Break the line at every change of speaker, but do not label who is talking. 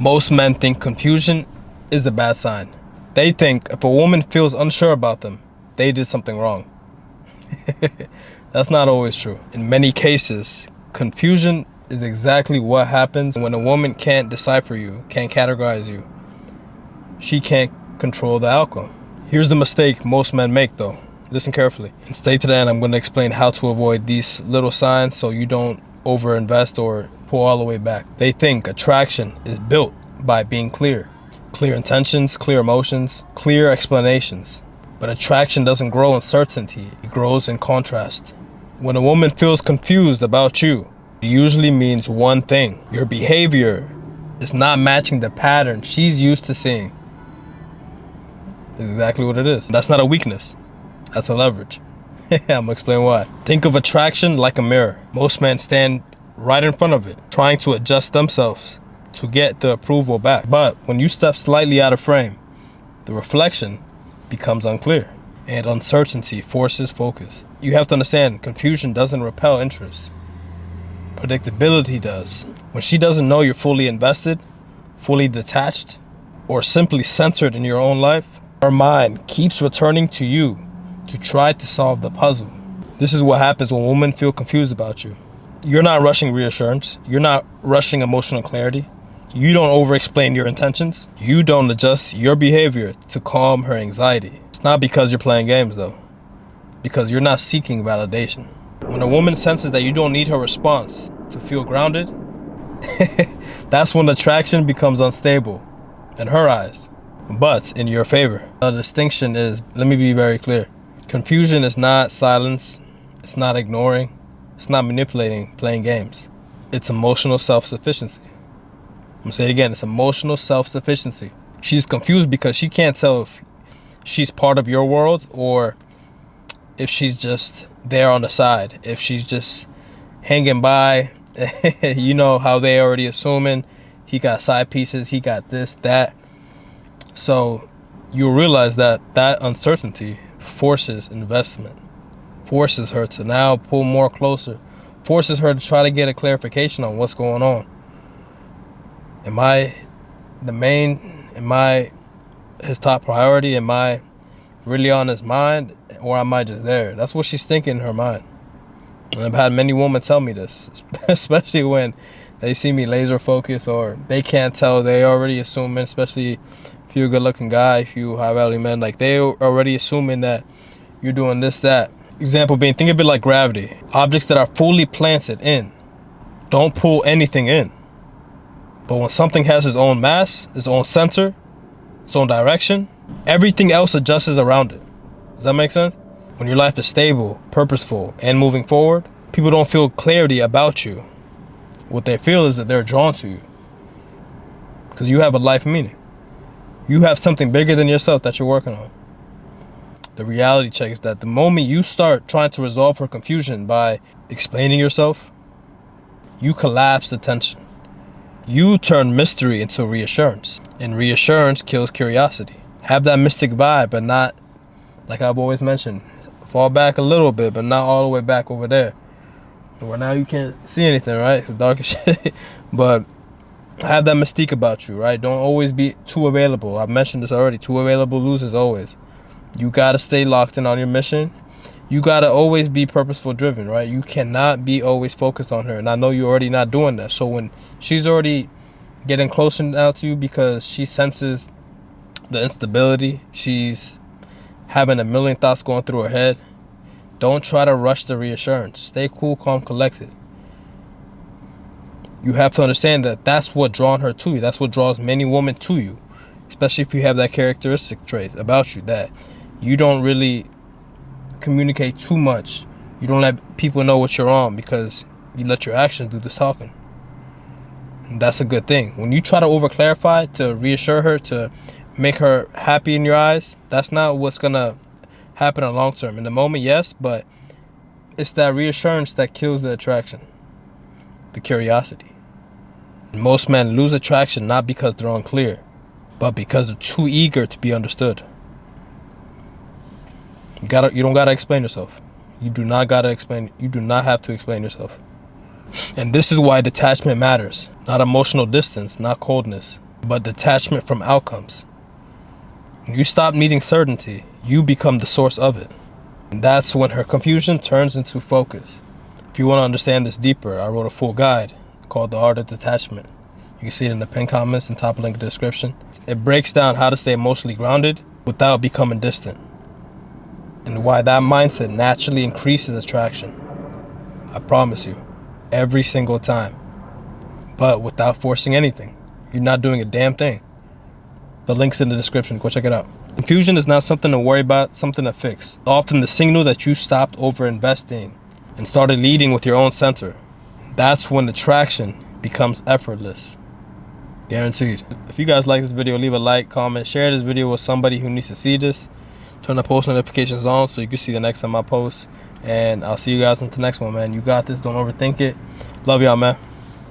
Most men think confusion is a bad sign. They think if a woman feels unsure about them, they did something wrong. That's not always true. In many cases, confusion is exactly what happens when a woman can't decipher you, can't categorize you. She can't control the outcome. Here's the mistake most men make though. Listen carefully. And stay to the end. I'm going to explain how to avoid these little signs so you don't overinvest or pull all the way back. They think attraction is built by being clear. Clear intentions, clear emotions, clear explanations. But attraction doesn't grow in certainty, it grows in contrast. When a woman feels confused about you, it usually means one thing. Your behavior is not matching the pattern she's used to seeing. That's exactly what it is. That's not a weakness. That's a leverage. I'm gonna explain why. Think of attraction like a mirror. Most men stand right in front of it, trying to adjust themselves to get the approval back. But when you step slightly out of frame, the reflection becomes unclear, and uncertainty forces focus. You have to understand, confusion doesn't repel interest. Predictability does. When she doesn't know you're fully invested, fully detached, or simply centered in your own life, her mind keeps returning to you to try to solve the puzzle. This is what happens when women feel confused about you. You're not rushing reassurance. You're not rushing emotional clarity. You don't over-explain your intentions. You don't adjust your behavior to calm her anxiety. It's not because you're playing games though, because you're not seeking validation. When a woman senses that you don't need her response to feel grounded, that's when attraction becomes unstable in her eyes, but in your favor. The distinction is, let me be very clear. Confusion is not silence. It's not ignoring. It's not manipulating, playing games. It's emotional self-sufficiency. I'm gonna say it again. It's emotional self-sufficiency. She's confused because she can't tell if she's part of your world or if she's just there on the side. If she's just hanging by. You know how they already assuming he got side pieces, he got this, that. So you'll realize that that uncertainty forces investment, forces her to now pull more closer, forces her to try to get a clarification on what's going on. Am I the main? Am I his top priority? Am I really on his mind? Or am I just there? That's what she's thinking in her mind. And I've had many women tell me this, especially when they see me laser focused or they can't tell. They already assuming, especially if you're a good looking guy, if you high value men, like they already assuming that you're doing this, that. Example being, think of it like gravity. Objects that are fully planted in don't pull anything in. But when something has its own mass, its own center, its own direction, everything else adjusts around it. Does that make sense? When your life is stable, purposeful, and moving forward, people don't feel clarity about you. What they feel is that they're drawn to you because you have a life meaning. You have something bigger than yourself that you're working on. The reality check is that the moment you start trying to resolve her confusion by explaining yourself, you collapse the tension. You turn mystery into reassurance, and reassurance kills curiosity. Have that mystic vibe, but not, like I've always mentioned, fall back a little bit, but not all the way back over there, where now you can't see anything, right? It's dark as shit. But have that mystique about you, right? Don't always be too available. I've mentioned this already. Too available loses always. You gotta stay locked in on your mission. You gotta always be purposeful driven, right? You cannot be always focused on her. And I know you're already not doing that. So when she's already getting closer now to you because she senses the instability, she's having a million thoughts going through her head, don't try to rush the reassurance. Stay cool, calm, collected. You have to understand that that's what drawn her to you. That's what draws many women to you, especially if you have that characteristic trait about you, that you don't really communicate too much. You don't let people know what you're on because you let your actions do the talking. And that's a good thing. When you try to over clarify to reassure her, to make her happy in your eyes, that's not what's gonna happen in the long term. In the moment, yes, but it's that reassurance that kills the attraction, the curiosity. Most men lose attraction not because they're unclear, but because they're too eager to be understood. You don't gotta explain yourself. You do not have to explain yourself. And this is why detachment matters. Not emotional distance, not coldness. but detachment from outcomes. When you stop needing certainty, you become the source of it. And that's when her confusion turns into focus. If you want to understand this deeper, I wrote a full guide called The Art of Detachment. You can see it in the pinned comments and top link in the description. It breaks down how to stay emotionally grounded without becoming distant, and why that mindset naturally increases attraction. I promise you, every single time. But without forcing anything. You're not doing a damn thing. The link's in the description. Go check it out. Confusion is not something to worry about, something to fix. Often the signal that you stopped over-investing and started leading with your own center. That's when attraction becomes effortless. Guaranteed. If you guys like this video, leave a like, comment, share this video with somebody who needs to see this. Turn the post notifications on so you can see the next time I post. And I'll see you guys in the next one, man. You got this. Don't overthink it. Love y'all, man.